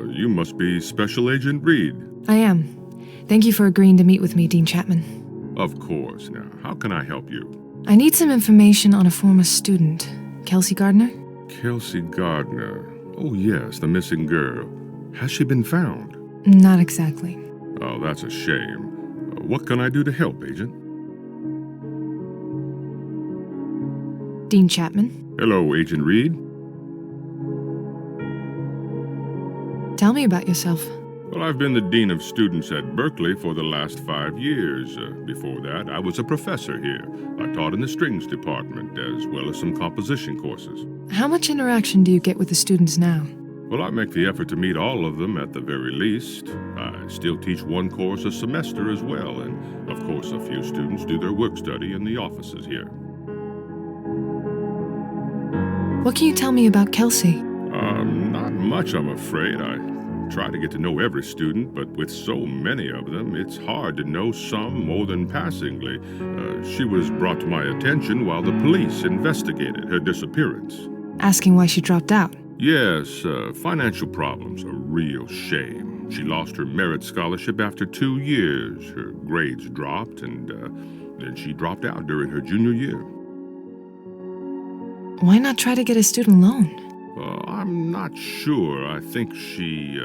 You must be Special Agent Reed. I am. Thank you for agreeing to meet with me, Dean Chapman. Of course. Now, how can I help you? I need some information on a former student, Kelsey Gardner. Kelsey Gardner. Oh, yes, the missing girl. Has she been found? Not exactly. Oh, that's a shame. What can I do to help, Agent? Dean Chapman. Hello, Agent Reed. Tell me about yourself. Well, I've been the Dean of Students at Berkeley for the last 5 years. Before that, I was a professor here. I taught in the strings department, as well as some composition courses. How much interaction do you get with the students now? Well, I make the effort to meet all of them at the very least. I still teach one course a semester as well, and of course a few students do their work study in the offices here. What can you tell me about Kelsey? Not much, I'm afraid. I try to get to know every student, but with so many of them, it's hard to know some more than passingly. She was brought to my attention while the police investigated her disappearance. Asking why she dropped out? Yes, financial problems, a real shame. She lost her merit scholarship after 2 years. Her grades dropped, and then she dropped out during her junior year. Why not try to get a student loan? I'm not sure. I think she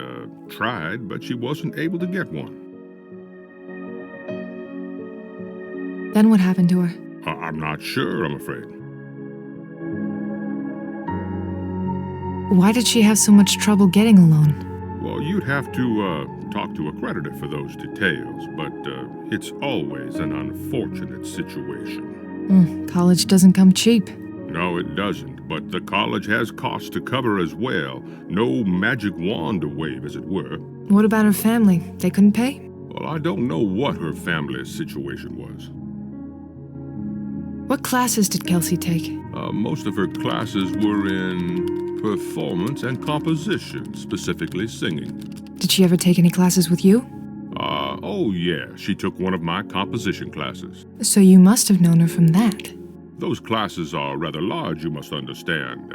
tried, but she wasn't able to get one. Then what happened to her? I'm not sure, I'm afraid. Why did she have so much trouble getting a loan? Well, you'd have to talk to a creditor for those details, but it's always an unfortunate situation. College doesn't come cheap. No, it doesn't, but the college has costs to cover as well. No magic wand to wave, as it were. What about her family? They couldn't pay? Well, I don't know what her family's situation was. What classes did Kelsey take? Most of her classes were in performance and composition, specifically singing. Did she ever take any classes with you? Oh yeah, she took one of my composition classes. So you must have known her from that. Those classes are rather large, you must understand.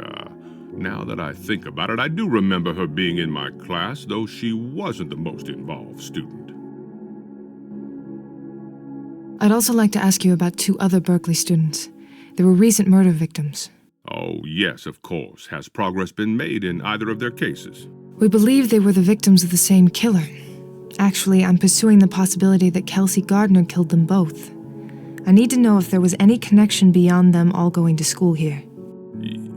Now that I think about it, I do remember her being in my class, though she wasn't the most involved student. I'd also like to ask you about 2 other Berkeley students. They were recent murder victims. Oh, yes, of course. Has progress been made in either of their cases? We believe they were the victims of the same killer. Actually, I'm pursuing the possibility that Kelsey Gardner killed them both. I need to know if there was any connection beyond them all going to school here.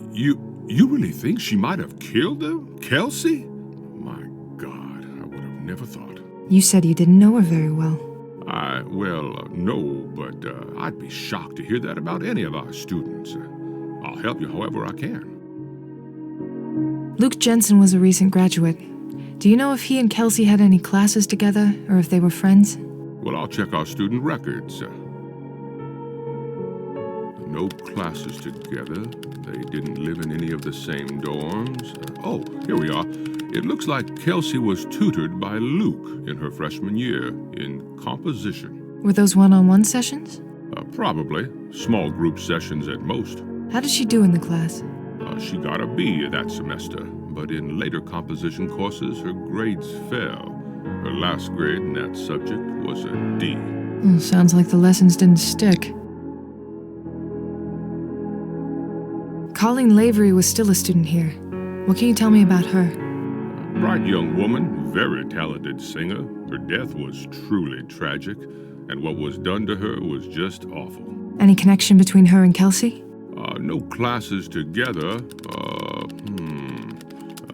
You really think she might have killed them? Kelsey? My God, I would have never thought. You said you didn't know her very well. No, but I'd be shocked to hear that about any of our students. I'll help you however I can. Luke Jensen was a recent graduate. Do you know if he and Kelsey had any classes together, or if they were friends? Well, I'll check our student records. No classes together. They didn't live in any of the same dorms. Oh, here we are. It looks like Kelsey was tutored by Luke in her freshman year in composition. Were those one-on-one sessions? Probably. Small group sessions at most. How did she do in the class? She got a B that semester, but in later composition courses, her grades fell. Her last grade in that subject was a D. Sounds like the lessons didn't stick. Colleen Lavery was still a student here. What can you tell me about her? A bright young woman, very talented singer. Her death was truly tragic, and what was done to her was just awful. Any connection between her and Kelsey? No classes together.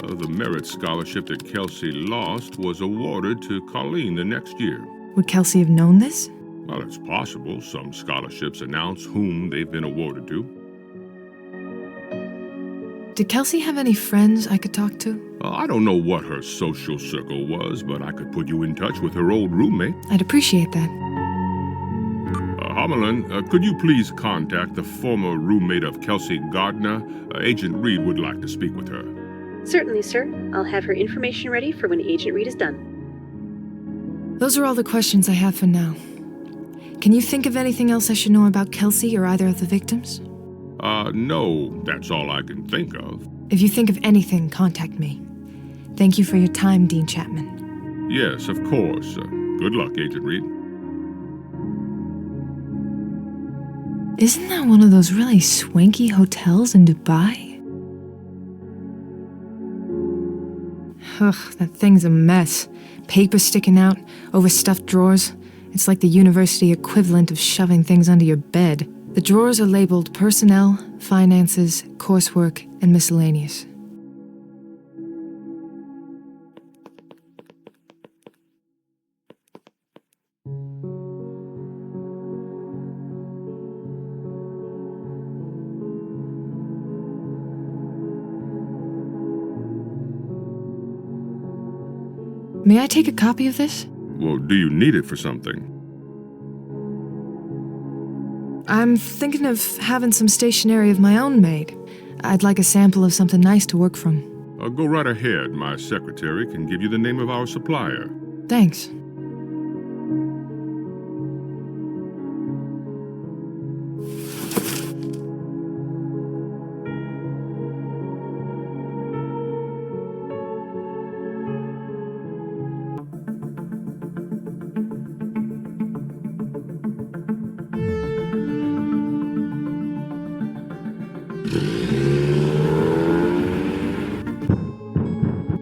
The merit scholarship that Kelsey lost was awarded to Colleen the next year. Would Kelsey have known this? Well, it's possible. Some scholarships announce whom they've been awarded to. Did Kelsey have any friends I could talk to? I don't know what her social circle was, but I could put you in touch with her old roommate. I'd appreciate that. Homelin, could you please contact the former roommate of Kelsey Gardner? Agent Reed would like to speak with her. Certainly, sir. I'll have her information ready for when Agent Reed is done. Those are all the questions I have for now. Can you think of anything else I should know about Kelsey or either of the victims? No, that's all I can think of. If you think of anything, contact me. Thank you for your time, Dean Chapman. Yes, of course. Good luck, Agent Reed. Isn't that one of those really swanky hotels in Dubai? Ugh, that thing's a mess. Paper sticking out, overstuffed drawers. It's like the university equivalent of shoving things under your bed. The drawers are labeled personnel, finances, coursework, and miscellaneous. May I take a copy of this? Well, do you need it for something? I'm thinking of having some stationery of my own made. I'd like a sample of something nice to work from. Go right ahead. My secretary can give you the name of our supplier. Thanks.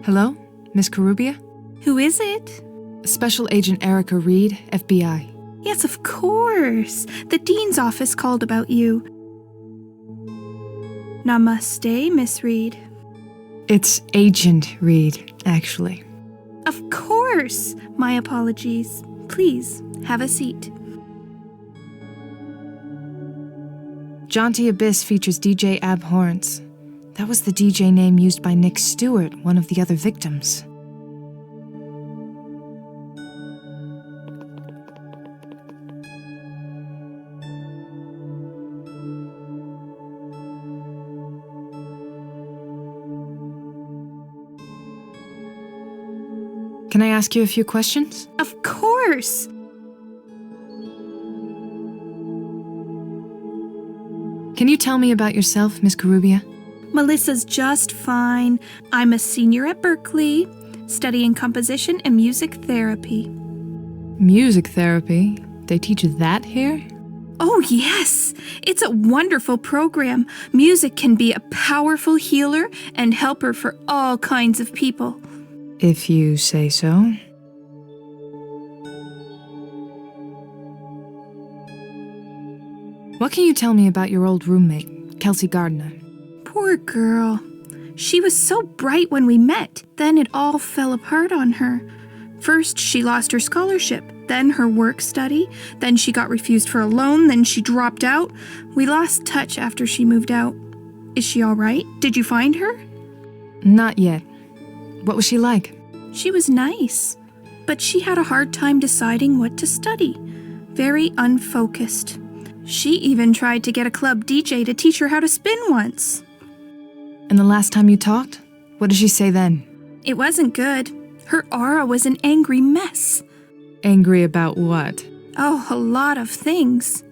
Hello, Miss Karubia? Who is it? Special Agent Erica Reed, FBI. Yes, of course. The dean's office called about you. Namaste, Miss Reed. It's Agent Reed, actually. Of course. My apologies. Please, have a seat. Jaunty Abyss features DJ Abhorrence. That was the DJ name used by Nick Stewart, one of the other victims. Can I ask you a few questions? Of course. Can you tell me about yourself, Miss Karubia? Melissa's just fine. I'm a senior at Berkeley, studying composition and music therapy. Music therapy? They teach that here? Oh, yes. It's a wonderful program. Music can be a powerful healer and helper for all kinds of people. If you say so. What can you tell me about your old roommate, Kelsey Gardner? Poor girl. She was so bright when we met. Then it all fell apart on her. First, she lost her scholarship, then her work study, then she got refused for a loan, then she dropped out. We lost touch after she moved out. Is she all right? Did you find her? Not yet. What was she like? She was nice, but she had a hard time deciding what to study. Very unfocused. She even tried to get a club DJ to teach her how to spin once. And the last time you talked? What did she say then? It wasn't good. Her aura was an angry mess. Angry about what? Oh, a lot of things.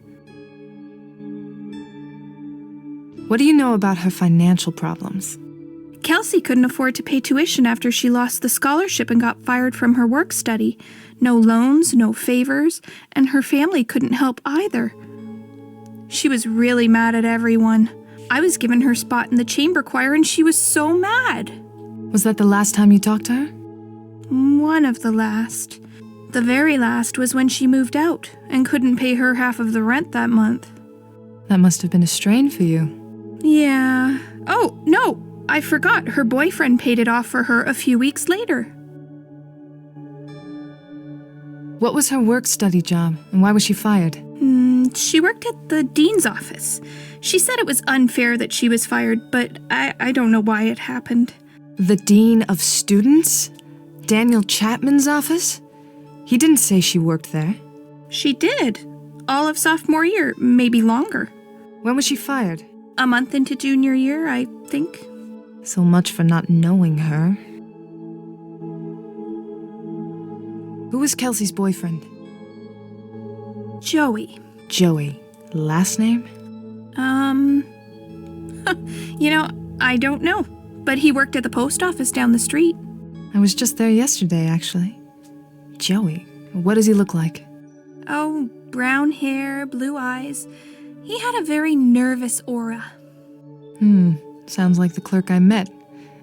What do you know about her financial problems? Kelsey couldn't afford to pay tuition after she lost the scholarship and got fired from her work study. No loans, no favors, and her family couldn't help either. She was really mad at everyone. I was given her spot in the chamber choir and she was so mad. Was that the last time you talked to her? One of the last. The very last was when she moved out and couldn't pay her half of the rent that month. That must have been a strain for you. Yeah. Oh, no, I forgot. Her boyfriend paid it off for her a few weeks later. What was her work-study job, and why was she fired? She worked at the dean's office. She said it was unfair that she was fired, but I don't know why it happened. The dean of students? Daniel Chapman's office? He didn't say she worked there. She did. All of sophomore year, maybe longer. When was she fired? A month into junior year, I think. So much for not knowing her. Who was Kelsey's boyfriend? Joey. Joey. Last name? I don't know. But he worked at the post office down the street. I was just there yesterday, actually. Joey, what does he look like? Oh, brown hair, blue eyes. He had a very nervous aura. Sounds like the clerk I met.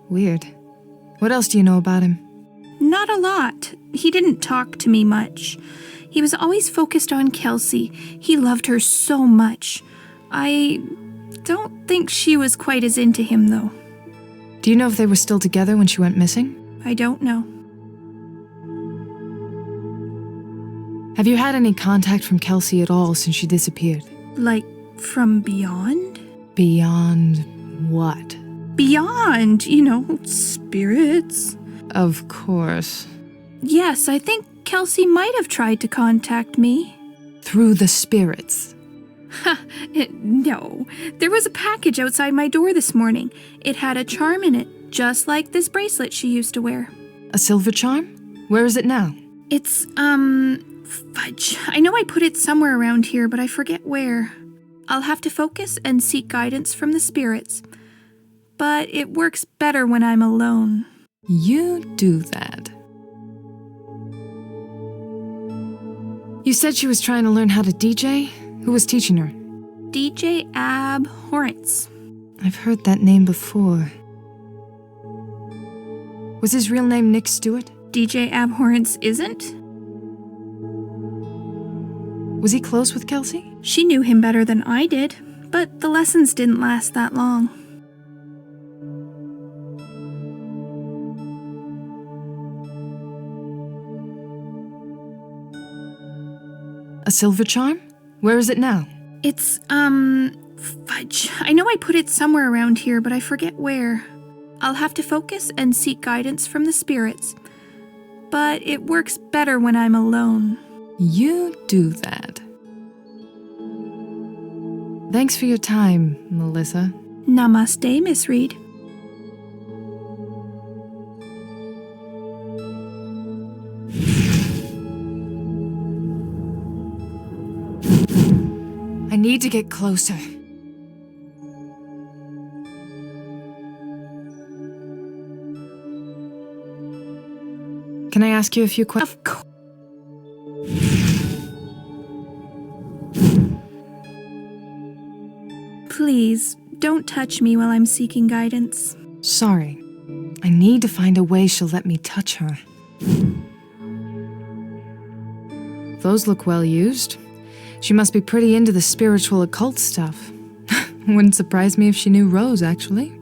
Weird. What else do you know about him? Not a lot. He didn't talk to me much. He was always focused on Kelsey. He loved her so much. I don't think she was quite as into him, though. Do you know if they were still together when she went missing? I don't know. Have you had any contact from Kelsey at all since she disappeared? Like, from beyond? Beyond what? Beyond, spirits. Of course. Yes, I think Kelsey might have tried to contact me. Through the spirits. No. There was a package outside my door this morning. It had a charm in it, just like this bracelet she used to wear. A silver charm? Where is it now? It's, fudge. I know I put it somewhere around here, but I forget where. I'll have to focus and seek guidance from the spirits. But it works better when I'm alone. You do that. You said she was trying to learn how to DJ? Who was teaching her? DJ Abhorrence. I've heard that name before. Was his real name Nick Stewart? DJ Abhorrence isn't? Was he close with Kelsey? She knew him better than I did, but the lessons didn't last that long. A silver charm? Where is it now? It's, fudge. I know I put it somewhere around here, but I forget where. I'll have to focus and seek guidance from the spirits. But it works better when I'm alone. You do that. Thanks for your time, Melissa. Namaste, Miss Reed. I need to get closer. Can I ask you a few questions? Of course. Please, don't touch me while I'm seeking guidance. Sorry. I need to find a way she'll let me touch her. Those look well used. She must be pretty into the spiritual occult stuff. Wouldn't surprise me if she knew Rose, actually.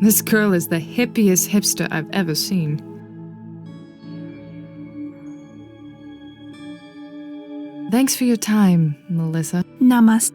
This girl is the hippiest hipster I've ever seen. Thanks for your time, Melissa. Namaste.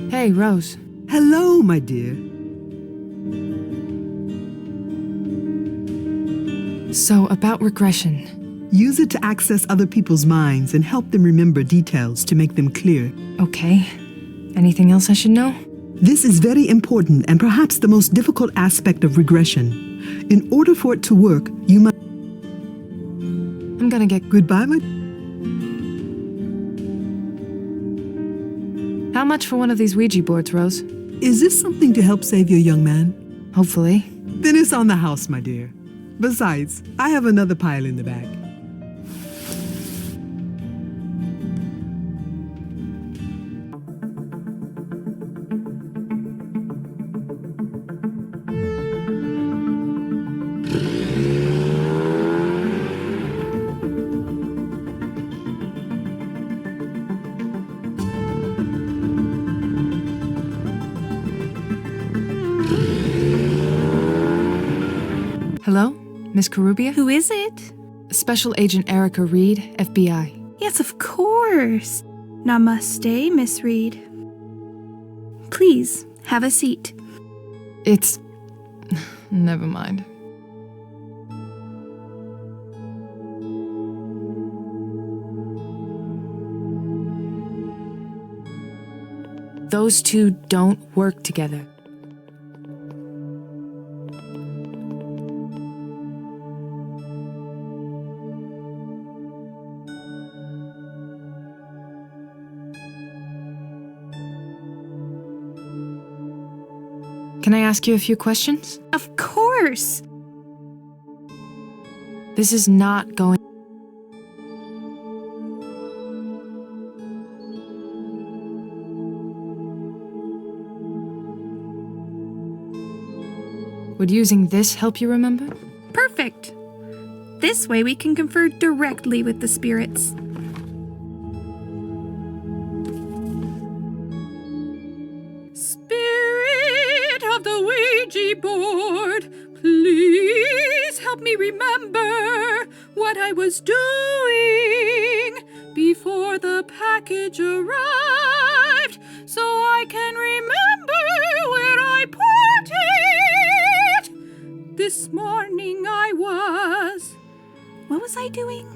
Hey, Rose. Hello, my dear. So, about regression. Use it to access other people's minds and help them remember details to make them clear. Okay. Anything else I should know? This is very important and perhaps the most difficult aspect of regression. In order for it to work, you must... I'm gonna get... Goodbye, my... How much for one of these Ouija boards, Rose? Is this something to help save your young man? Hopefully. Then it's on the house, my dear. Besides, I have another pile in the bag. Miss Karubia? Who is it? Special Agent Erica Reed, FBI. Yes, of course. Namaste, Miss Reed. Please, have a seat. It's... Never mind. Those two don't work together. Can I ask you a few questions? Of course. This is not going... Would using this help you remember? Perfect. This way we can confer directly with the spirits. Spirit of the Ouija board, please help me remember what I was doing before the package arrived, so I can remember where I put it. This morning I was... What was I doing?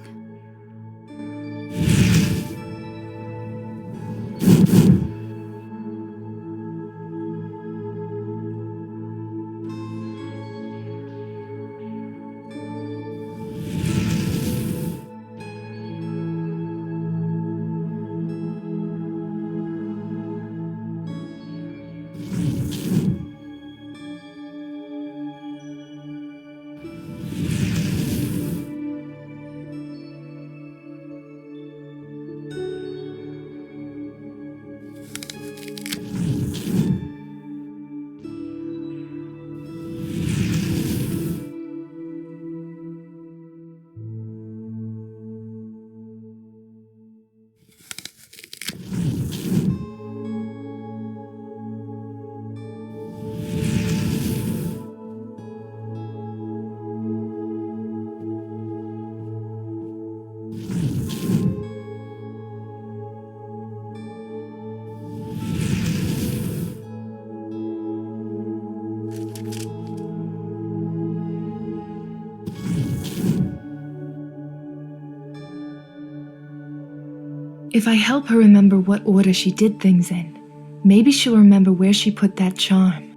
If I help her remember what order she did things in, maybe she'll remember where she put that charm.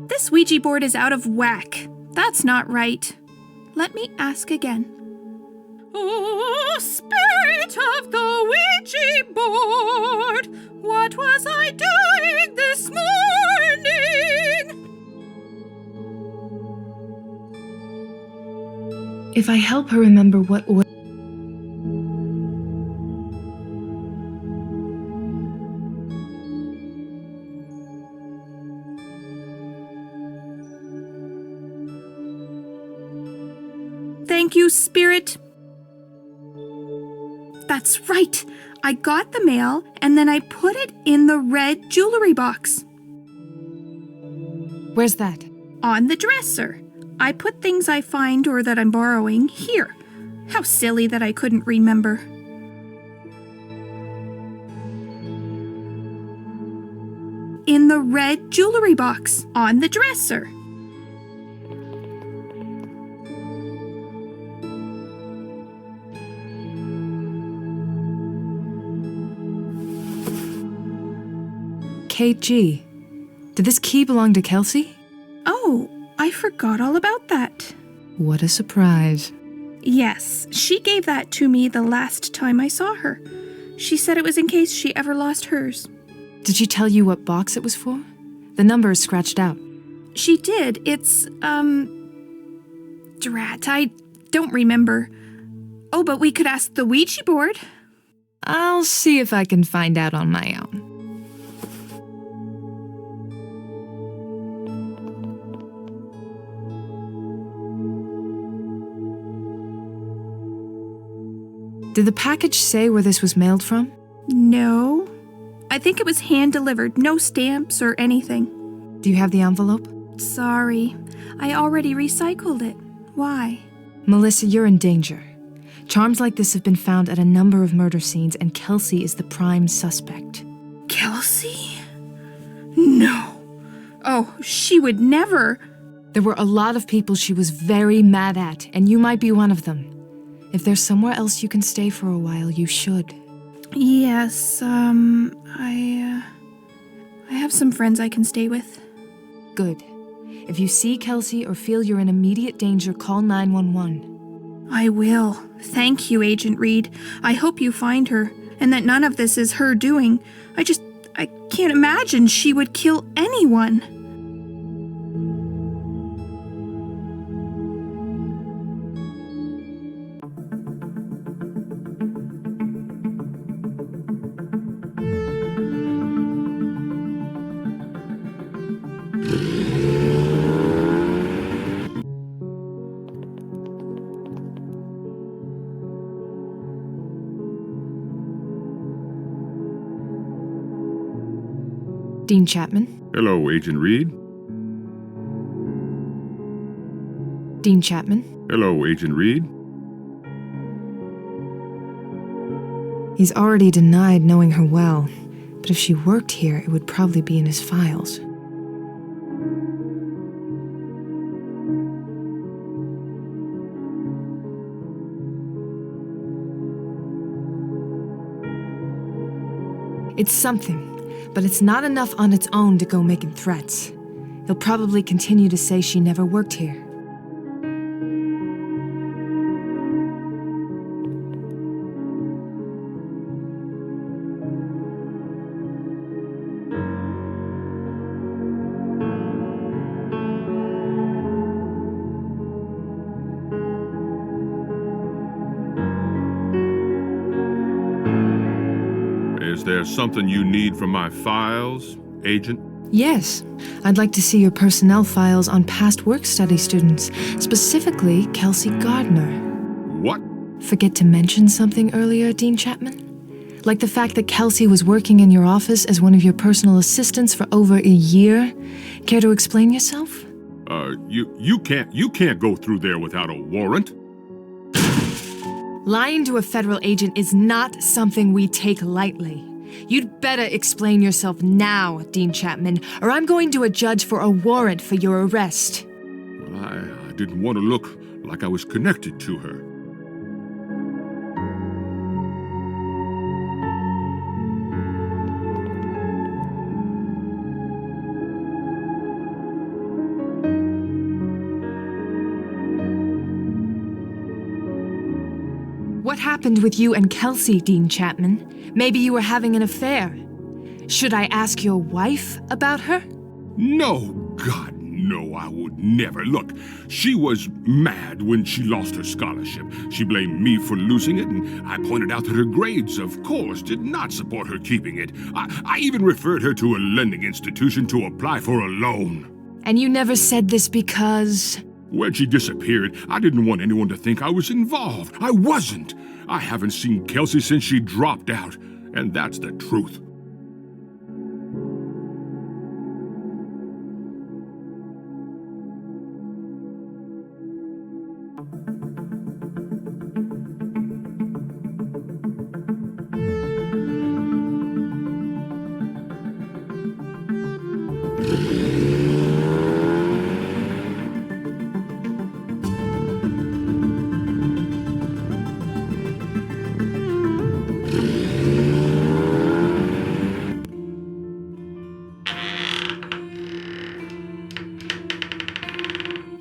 This Ouija board is out of whack. That's not right. Let me ask again. Oh, spirit of the Ouija board, what was I doing this morning? If I help her remember what order... Thank you, Spirit. That's right. I got the mail and then I put it in the red jewelry box. Where's that? On the dresser. I put things I find or that I'm borrowing here. How silly that I couldn't remember. In the red jewelry box. On the dresser. Kate G. Did this key belong to Kelsey? Oh, I forgot all about that. What a surprise. Yes, she gave that to me the last time I saw her. She said it was in case she ever lost hers. Did she tell you what box it was for? The number is scratched out. She did. It's, drat, I don't remember. Oh, but we could ask the Ouija board. I'll see if I can find out on my own. Did the package say where this was mailed from? No. I think it was hand-delivered, no stamps or anything. Do you have the envelope? Sorry, I already recycled it. Why? Melissa, you're in danger. Charms like this have been found at a number of murder scenes, and Kelsey is the prime suspect. Kelsey? No. Oh, she would never. There were a lot of people she was very mad at, and you might be one of them. If there's somewhere else you can stay for a while, you should. Yes, I have some friends I can stay with. Good. If you see Kelsey or feel you're in immediate danger, call 911. I will. Thank you, Agent Reed. I hope you find her, and that none of this is her doing. I can't imagine she would kill anyone. Dean Chapman? Hello, Agent Reed. Dean Chapman? Hello, Agent Reed. He's already denied knowing her well, but if she worked here, it would probably be in his files. It's something, but it's not enough on its own to go making threats. He'll probably continue to say she never worked here. Is there something you need from my files, Agent? Yes, I'd like to see your personnel files on past work-study students, specifically Kelsey Gardner. What? Forget to mention something earlier, Dean Chapman? Like the fact that Kelsey was working in your office as one of your personal assistants for over a year? Care to explain yourself? You can't go through there without a warrant. Lying to a federal agent is not something we take lightly. You'd better explain yourself now, Dean Chapman, or I'm going to a judge for a warrant for your arrest. Well, I didn't want to look like I was connected to her. What happened with you and Kelsey, Dean Chapman? Maybe you were having an affair. Should I ask your wife about her? No, God, no, I would never. Look, she was mad when she lost her scholarship. She blamed me for losing it, and I pointed out that her grades, of course, did not support her keeping it. I even referred her to a lending institution to apply for a loan. And you never said this because... When she disappeared, I didn't want anyone to think I was involved. I wasn't. I haven't seen Kelsey since she dropped out, and that's the truth.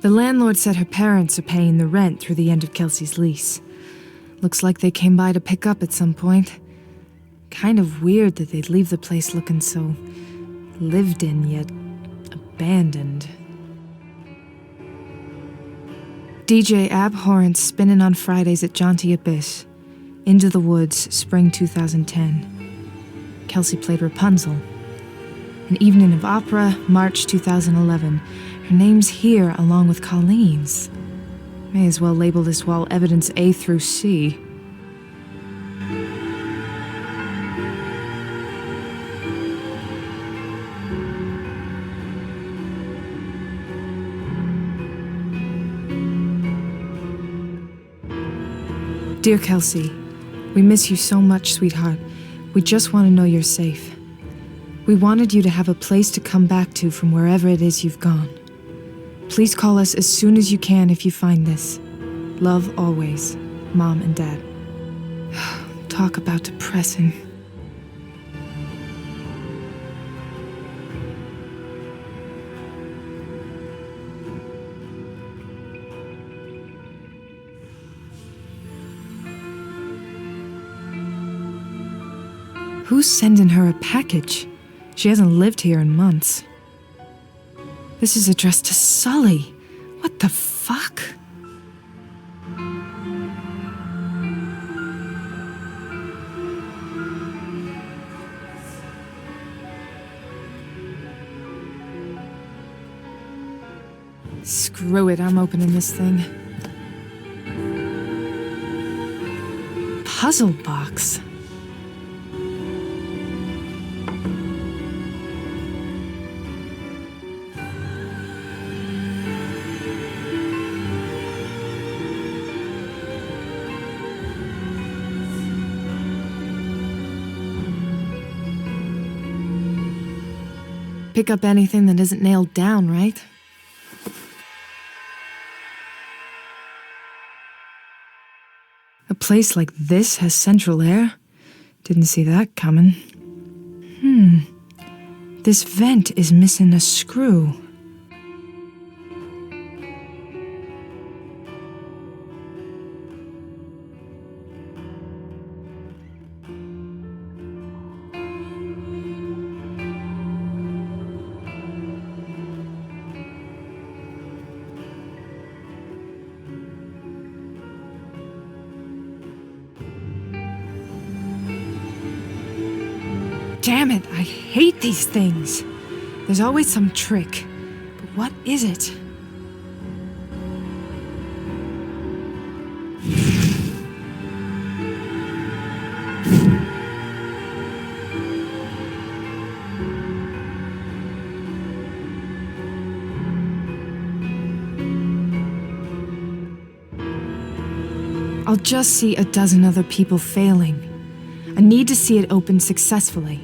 The landlord said her parents are paying the rent through the end of Kelsey's lease. Looks like they came by to pick up at some point. Kind of weird that they'd leave the place looking so lived in yet abandoned. DJ Abhorrence spinning on Fridays at Jaunty Abyss. Into the Woods, spring 2010. Kelsey played Rapunzel. An Evening of Opera, March 2011. Her name's here along with Colleen's. May as well label this wall evidence A through C. Dear Kelsey, we miss you so much, sweetheart. We just want to know you're safe. We wanted you to have a place to come back to from wherever it is you've gone. Please call us as soon as you can if you find this. Love always, Mom and Dad. Talk about depressing. Who's sending her a package? She hasn't lived here in months. This is addressed to Sully. What the fuck? Screw it, I'm opening this thing. Puzzle box. Pick up anything that isn't nailed down, right? A place like this has central air? Didn't see that coming. This vent is missing a screw. Damn it, I hate these things. There's always some trick. But what is it? I'll just see a dozen other people failing. I need to see it open successfully.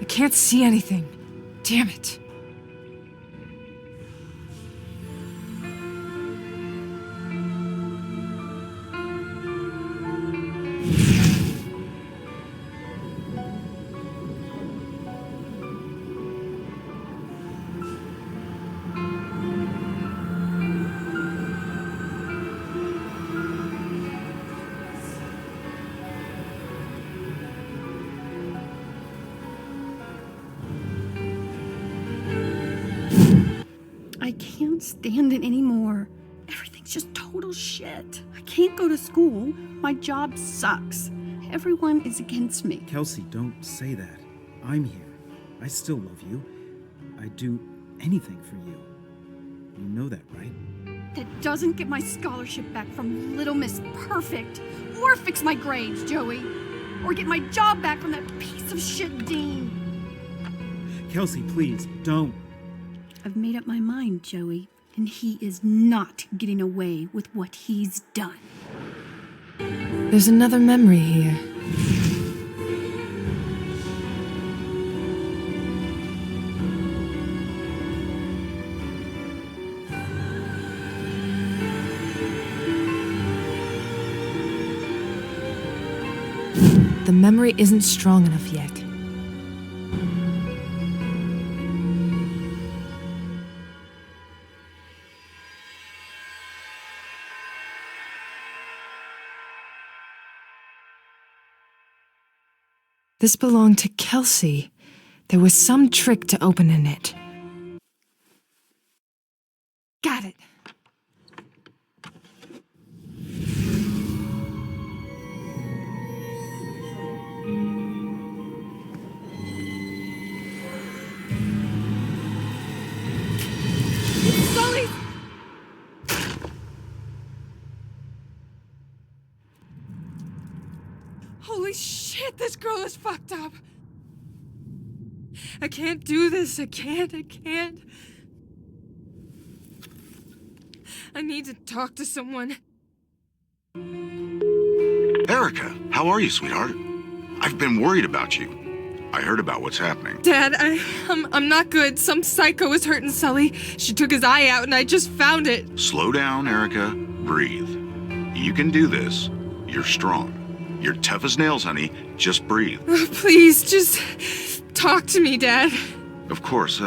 I can't see anything. Damn it. I can't stand it anymore. Everything's just total shit. I can't go to school. My job sucks. Everyone is against me. Kelsey, don't say that. I'm here. I still love you. I'd do anything for you. You know that, right? That doesn't get my scholarship back from Little Miss Perfect, or fix my grades, Joey, or get my job back from that piece of shit dean. Kelsey, please, don't. I've made up my mind, Joey, and he is not getting away with what he's done. There's another memory here. The memory isn't strong enough yet. This belonged to Kelsey. There was some trick to opening it. Got it. This girl is fucked up. I can't do this. I can't. I need to talk to someone. Erica, how are you, sweetheart? I've been worried about you. I heard about what's happening. Dad, I'm not good. Some psycho is hurting Sully. She took his eye out and I just found it. Slow down, Erica. Breathe. You can do this. You're strong. You're tough as nails, honey. Just breathe. Please, just talk to me, Dad. Of course.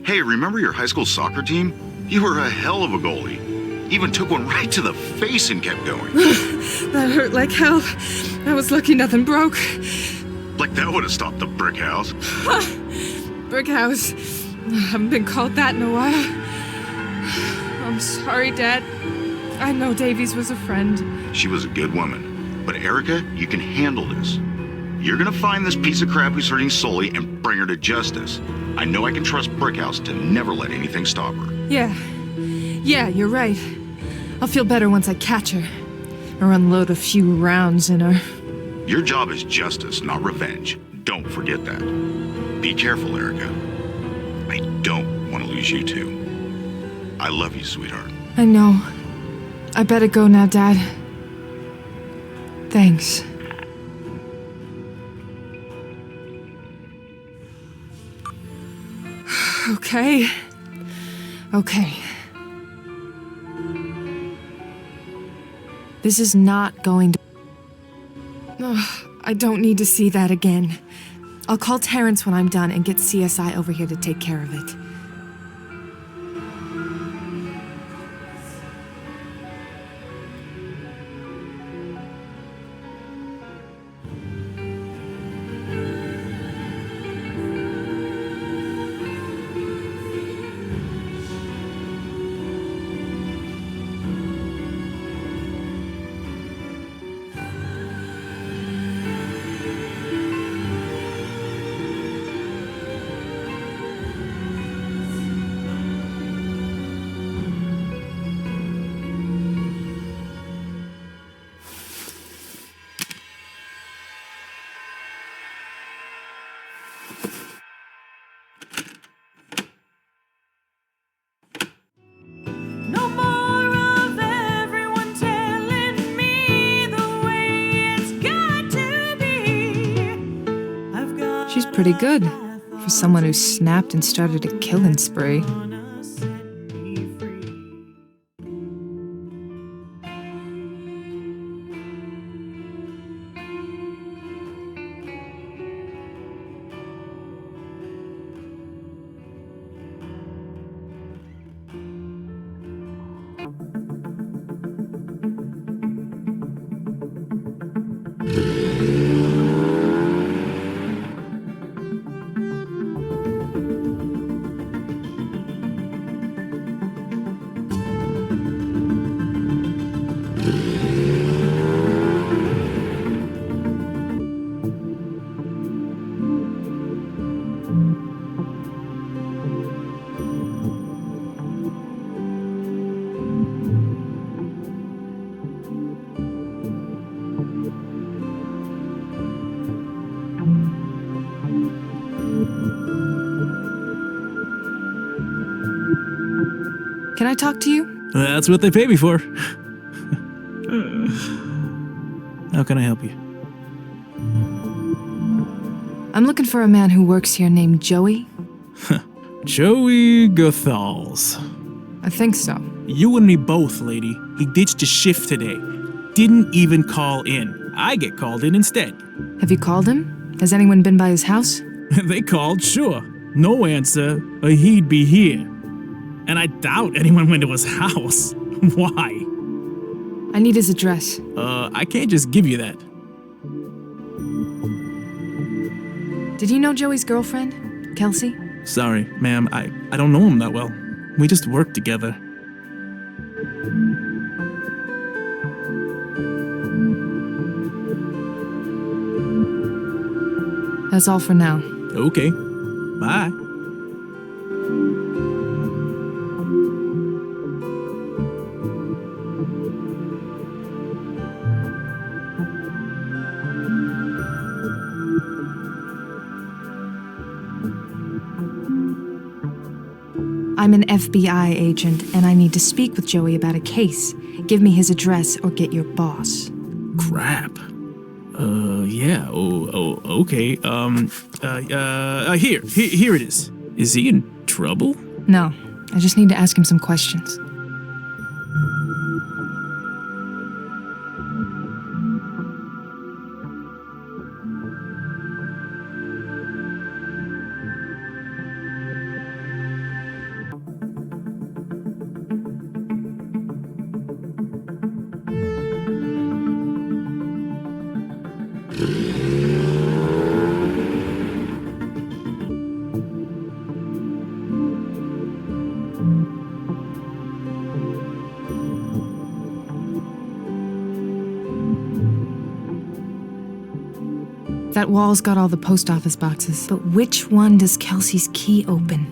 Hey, remember your high school soccer team? You were a hell of a goalie. Even took one right to the face and kept going. That hurt like hell. I was lucky nothing broke. Like that would have stopped the brick house. Brick house. I haven't been called that in a while. I'm sorry, Dad. I know Davies was a friend. She was a good woman. But Erica, you can handle this. You're gonna find this piece of crap who's hurting Sully and bring her to justice. I know I can trust Brickhouse to never let anything stop her. Yeah, you're right. I'll feel better once I catch her. Or unload a few rounds in her. Your job is justice, not revenge. Don't forget that. Be careful, Erica. I don't want to lose you too. I love you, sweetheart. I know. I better go now, Dad. Thanks. Okay. This is not going to... I don't need to see that again. I'll call Terrence when I'm done and get CSI over here to take care of it. She's pretty good for someone who snapped and started a killing spree. Can I talk to you? That's what they pay me for. How can I help you? I'm looking for a man who works here named Joey. Joey Gothals. I think so. You and me both, lady. He ditched his shift today. Didn't even call in. I get called in instead. Have you called him? Has anyone been by his house? They called, sure. No answer, or he'd be here. And I doubt anyone went to his house. Why? I need his address. I can't just give you that. Did you know Joey's girlfriend, Kelsey? Sorry, ma'am, I don't know him that well. We just work together. That's all for now. Okay. Bye. I'm an FBI agent, and I need to speak with Joey about a case. Give me his address or get your boss. Crap. Yeah, okay. Here it is. Is he in trouble? No, I just need to ask him some questions. That wall's got all the post office boxes, but which one does Kelsey's key open?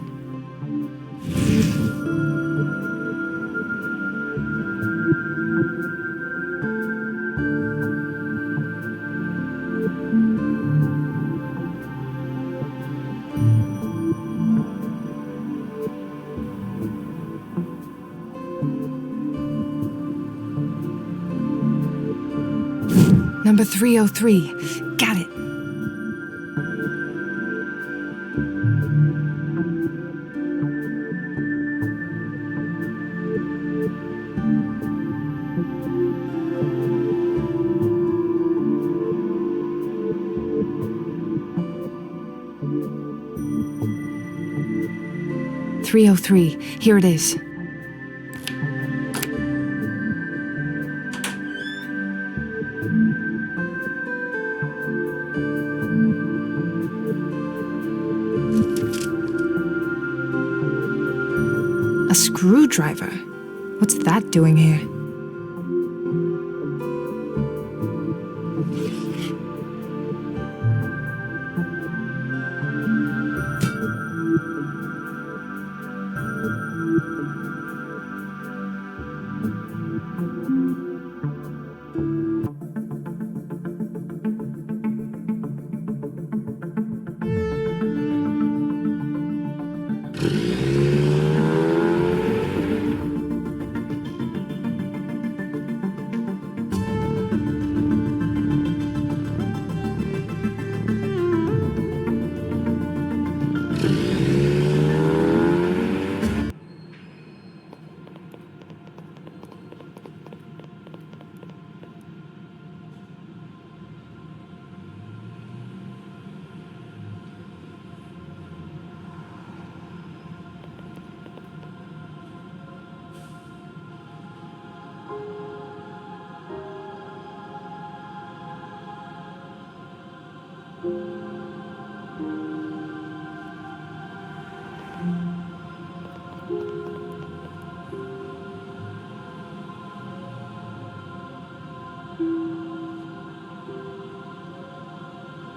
Number 303. Got it. .303. Here it is. A screwdriver? What's that doing here?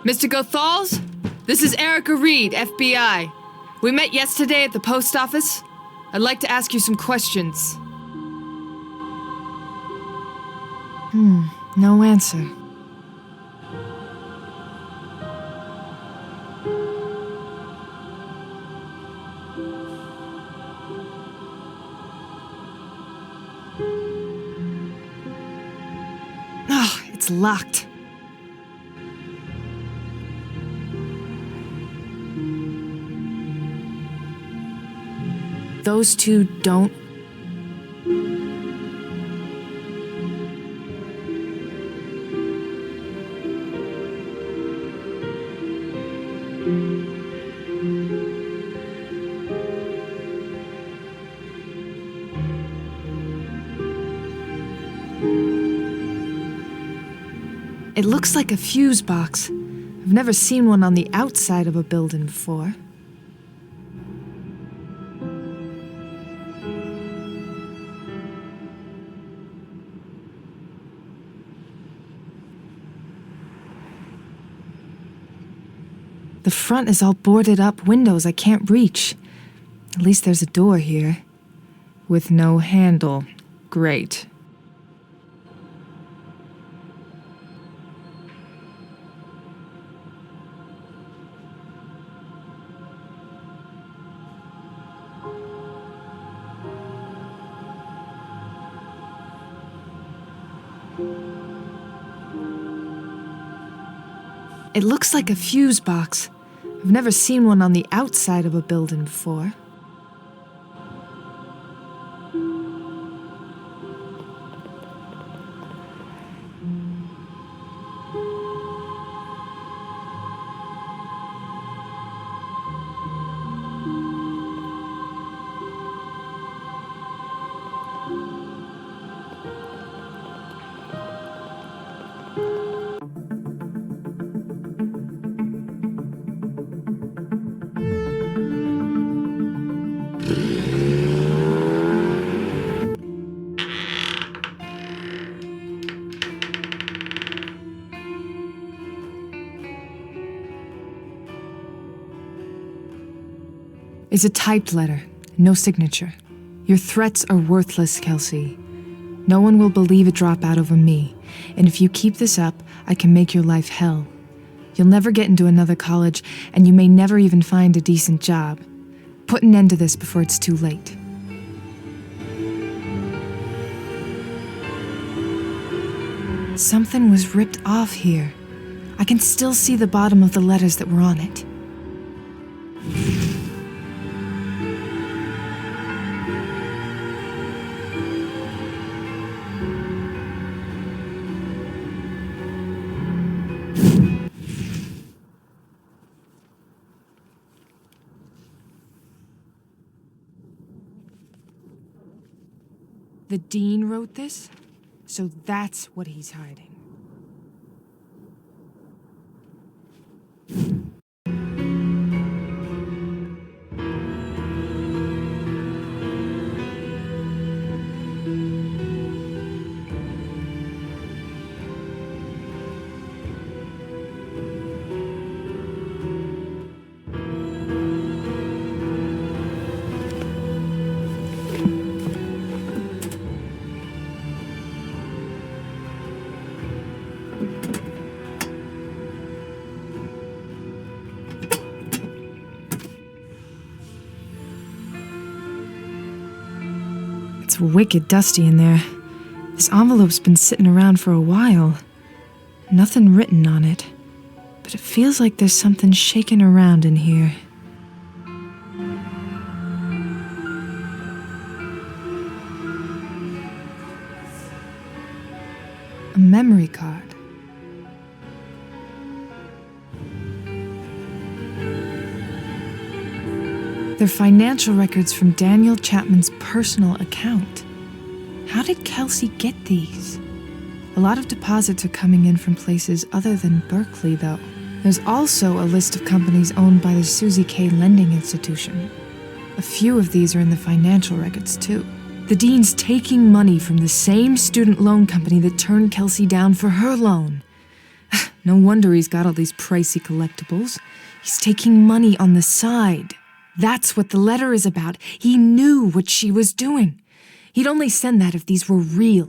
Mr. Gothals? This is Erica Reed, FBI. We met yesterday at the post office. I'd like to ask you some questions. No answer. Oh, it's locked. Those two don't. It looks like a fuse box. I've never seen one on the outside of a building before. The front is all boarded up windows I can't reach. At least there's a door here. With no handle. Great. It looks like a fuse box. I've never seen one on the outside of a building before. It's a typed letter, no signature. Your threats are worthless, Kelsey. No one will believe a dropout over me, and if you keep this up, I can make your life hell. You'll never get into another college, and you may never even find a decent job. Put an end to this before it's too late. Something was ripped off here. I can still see the bottom of the letters that were on it. The dean wrote this, so that's what he's hiding. It's wicked dusty in there. This envelope's been sitting around for a while. Nothing written on it. But it feels like there's something shaking around in here. A memory card. They're financial records from Daniel Chapman's personal account. How did Kelsey get these? A lot of deposits are coming in from places other than Berkeley, though. There's also a list of companies owned by the Susie K. Lending Institution. A few of these are in the financial records, too. The dean's taking money from the same student loan company that turned Kelsey down for her loan. No wonder he's got all these pricey collectibles. He's taking money on the side. That's what the letter is about. He knew what she was doing. He'd only send that if these were real.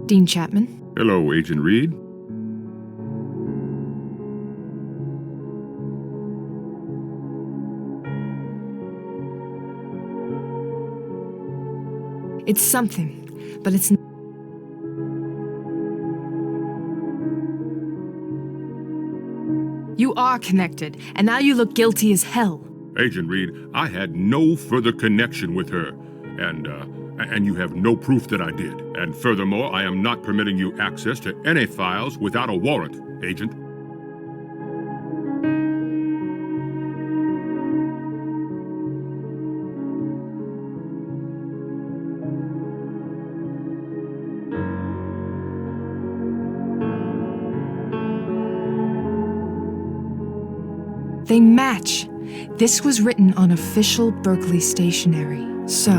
Dean Chapman? Hello, Agent Reed. It's something, but it's... You are connected, and now you look guilty as hell. Agent Reed, I had no further connection with her, and you have no proof that I did. And furthermore, I am not permitting you access to any files without a warrant, Agent. They match. This was written on official Berkeley stationery. So,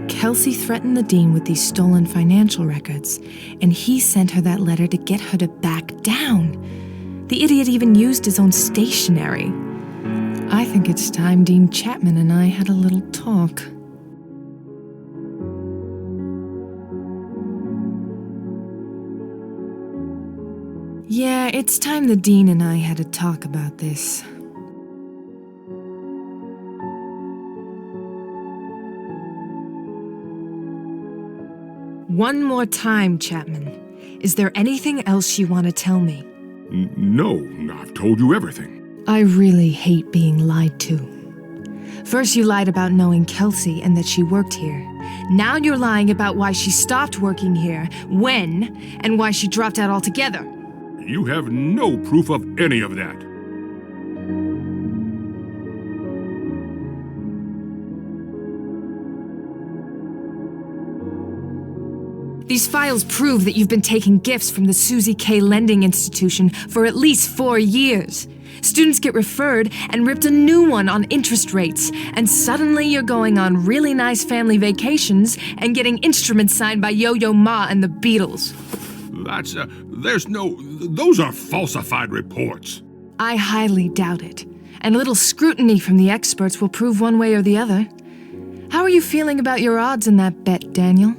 Kelsey threatened the dean with these stolen financial records, and he sent her that letter to get her to back down. The idiot even used his own stationery. I think it's time Dean Chapman and I had a little talk. Yeah, it's time the dean and I had a talk about this. One more time, Chapman. Is there anything else you want to tell me? No, I've told you everything. I really hate being lied to. First you lied about knowing Kelsey and that she worked here. Now you're lying about why she stopped working here, when, and why she dropped out altogether. You have no proof of any of that. These files prove that you've been taking gifts from the Susie K. Lending Institution for at least 4 years. Students get referred and ripped a new one on interest rates, and suddenly you're going on really nice family vacations and getting instruments signed by Yo-Yo Ma and the Beatles. Those are falsified reports. I highly doubt it, and a little scrutiny from the experts will prove one way or the other. How are you feeling about your odds in that bet, Daniel?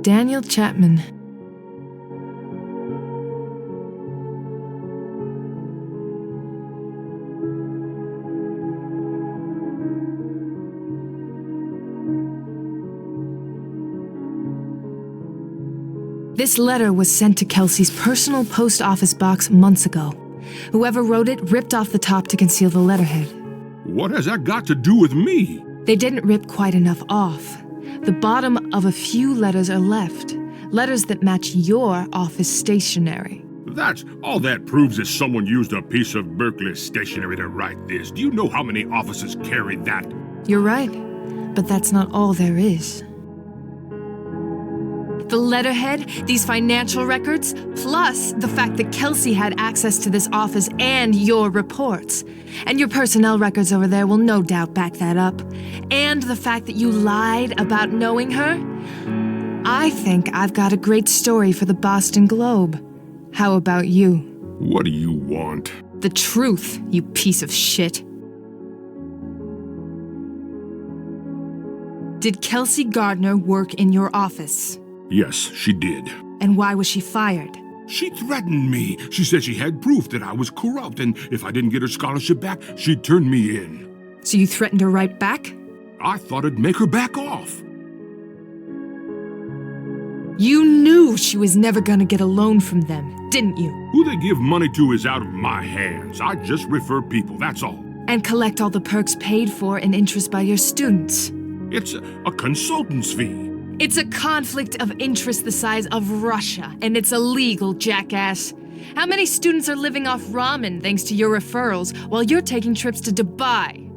Daniel Chapman. This letter was sent to Kelsey's personal post office box months ago. Whoever wrote it ripped off the top to conceal the letterhead. What has that got to do with me? They didn't rip quite enough off. The bottom of a few letters are left. Letters that match your office stationery. That's all that proves is someone used a piece of Berkeley stationery to write this. Do you know how many offices carry that? You're right, but that's not all there is. The letterhead, these financial records, plus the fact that Kelsey had access to this office and your reports. And your personnel records over there will no doubt back that up. And the fact that you lied about knowing her. I think I've got a great story for the Boston Globe. How about you? What do you want? The truth, you piece of shit. Did Kelsey Gardner work in your office? Yes, she did. And why was she fired? She threatened me. She said she had proof that I was corrupt, and if I didn't get her scholarship back, she'd turn me in. So you threatened her right back? I thought it'd make her back off. You knew she was never gonna get a loan from them, didn't you? Who they give money to is out of my hands. I just refer people, that's all. And collect all the perks paid for and interest by your students. It's a consultant's fee. It's a conflict of interest the size of Russia, and it's illegal, jackass. How many students are living off ramen thanks to your referrals while you're taking trips to Dubai?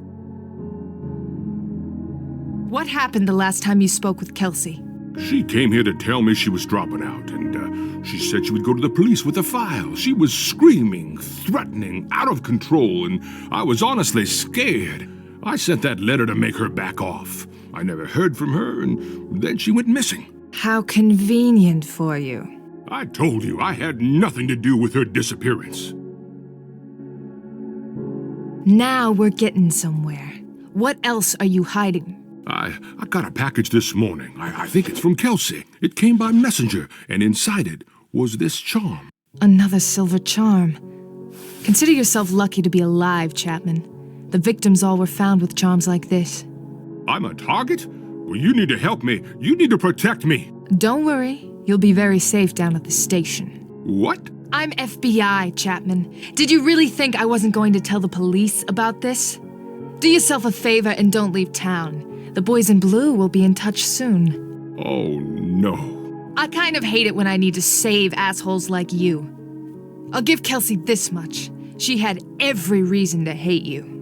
What happened the last time you spoke with Kelsey? She came here to tell me she was dropping out, and she said she would go to the police with the file. She was screaming, threatening, out of control, and I was honestly scared. I sent that letter to make her back off. I never heard from her, and then she went missing. How convenient for you. I told you I had nothing to do with her disappearance. Now we're getting somewhere. What else are you hiding? I got a package this morning. I think it's from Kelsey. It came by messenger, and inside it was this charm. Another silver charm. Consider yourself lucky to be alive, Chapman. The victims all were found with charms like this. I'm a target? Well, you need to help me. You need to protect me. Don't worry. You'll be very safe down at the station. What? I'm FBI, Chapman. Did you really think I wasn't going to tell the police about this? Do yourself a favor and don't leave town. The boys in blue will be in touch soon. Oh, no. I kind of hate it when I need to save assholes like you. I'll give Kelsey this much. She had every reason to hate you.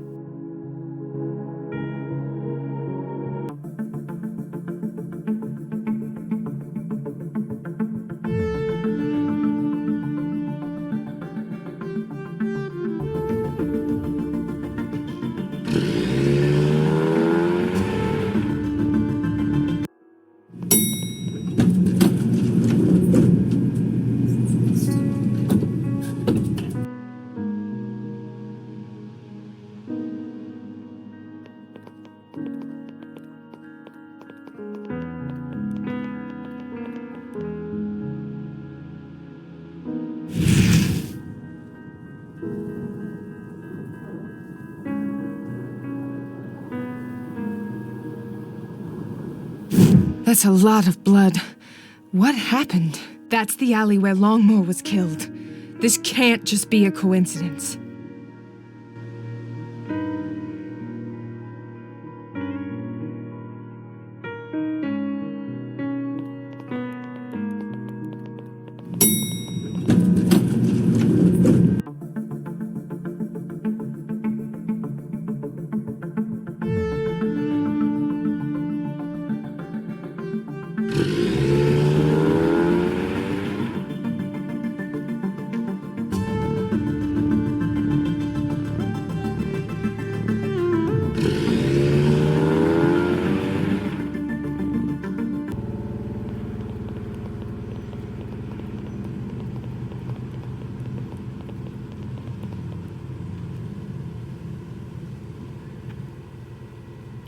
That's a lot of blood. What happened? That's the alley where Longmore was killed. This can't just be a coincidence.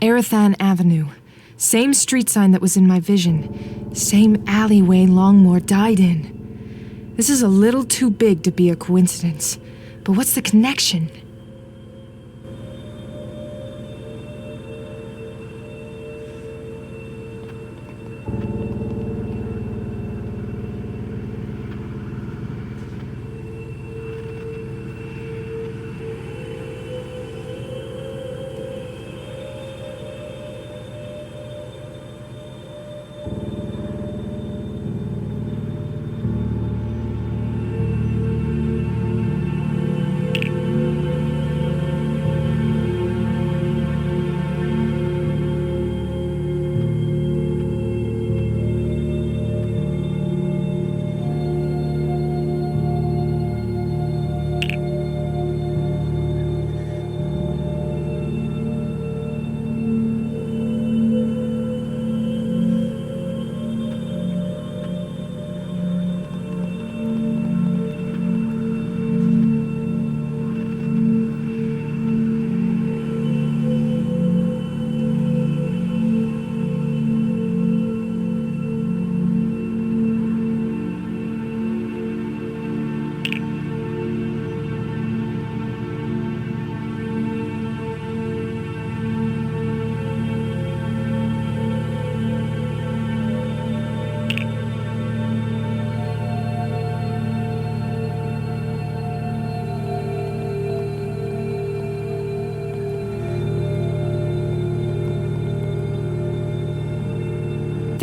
Erathan Avenue. Same street sign that was in my vision. Same alleyway Longmore died in. This is a little too big to be a coincidence. But what's the connection?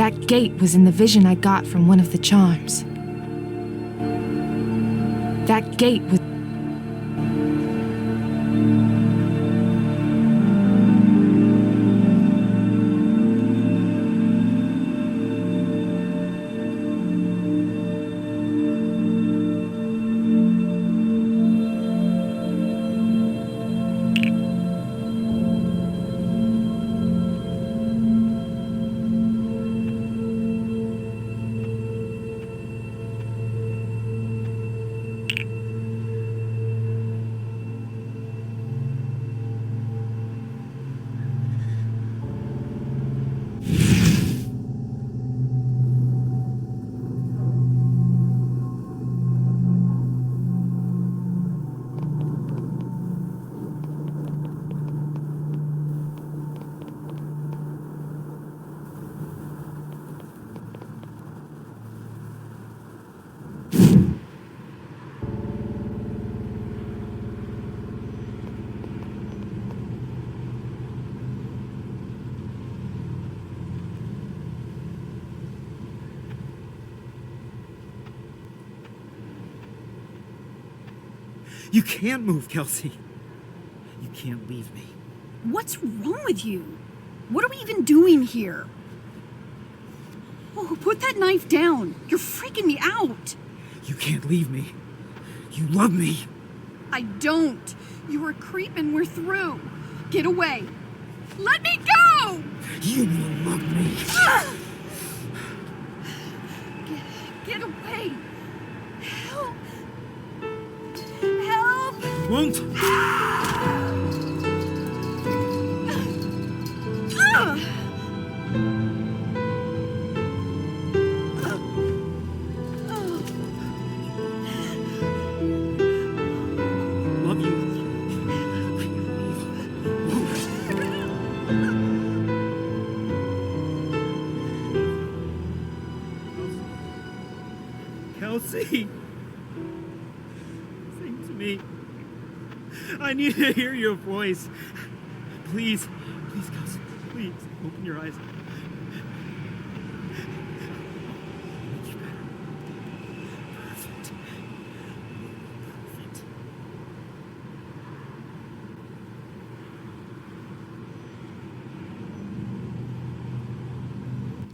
That gate was in the vision I got from one of the chimes. That gate was... You can't move, Kelsey. You can't leave me. What's wrong with you? What are we even doing here? Oh, put that knife down. You're freaking me out. You can't leave me. You love me. I don't. You're a creep and we're through. Get away. Let me go! You will love me. Get away. Help. Help. Won't. Love you. Kelsey. Sing to me. I need to hear your voice. Please, please, Kelsey, please, open your eyes. Much better. Perfect. Perfect.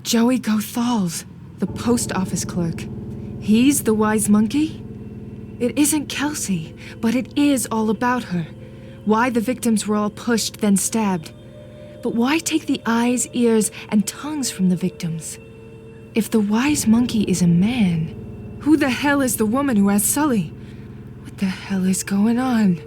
Joey Gothals, the post office clerk. He's the wise monkey? It isn't Kelsey, but it is all about her. Why the victims were all pushed, then stabbed. But why take the eyes, ears, and tongues from the victims? If the wise monkey is a man, who the hell is the woman who has Sully? What the hell is going on?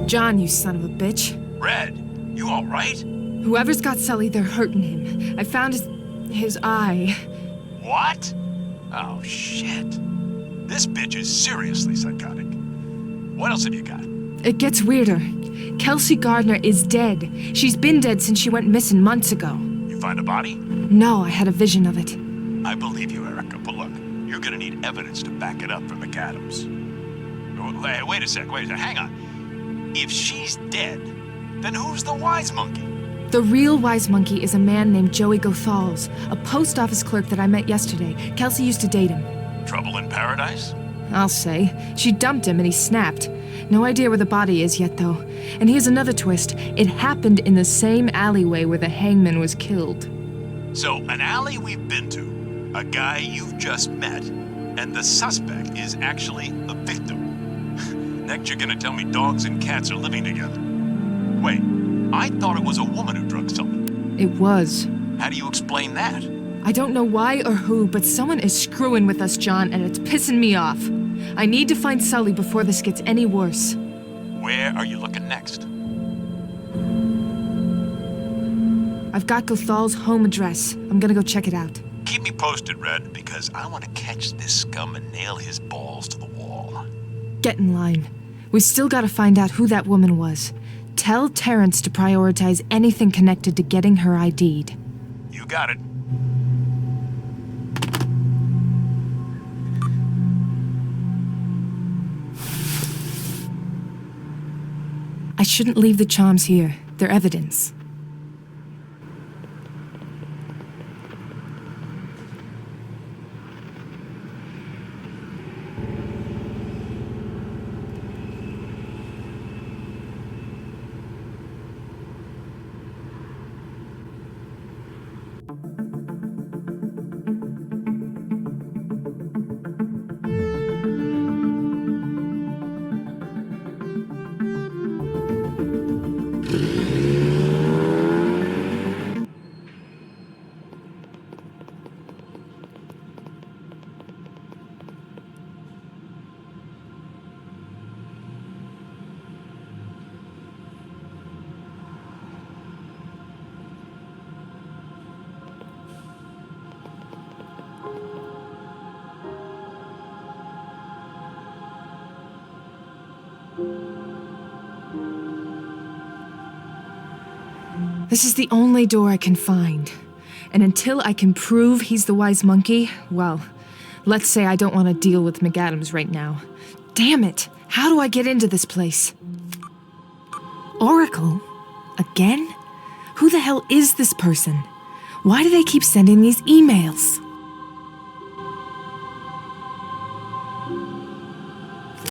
John, you son of a bitch. Red, you all right? Whoever's got Sully, they're hurting him. I found his eye. What? Oh, shit. This bitch is seriously psychotic. What else have you got? It gets weirder. Kelsey Gardner is dead. She's been dead since she went missing months ago. You find a body? No, I had a vision of it. I believe you, Erica, but look, you're gonna need evidence to back it up from McAdams. Wait a sec, hang on. If she's dead, then who's the wise monkey? The real wise monkey is a man named Joey Gothals, a post office clerk that I met yesterday. Kelsey used to date him. Trouble in paradise? I'll say. She dumped him and he snapped. No idea where the body is yet, though. And here's another twist. It happened in the same alleyway where the hangman was killed. So, an alley we've been to, a guy you've just met, and the suspect is actually a victim. Next, you're gonna tell me dogs and cats are living together. Wait, I thought it was a woman who drugged someone. It was. How do you explain that? I don't know why or who, but someone is screwing with us, John, and it's pissing me off. I need to find Sully before this gets any worse. Where are you looking next? I've got Gothal's home address. I'm gonna go check it out. Keep me posted, Red, because I want to catch this scum and nail his balls to the wall. Get in line. We still gotta find out who that woman was. Tell Terrence to prioritize anything connected to getting her ID'd. You got it. I shouldn't leave the charms here. They're evidence. This is the only door I can find. And until I can prove he's the wise monkey, well, let's say I don't want to deal with McAdams right now. Damn it! How do I get into this place? Oracle? Again? Who the hell is this person? Why do they keep sending these emails?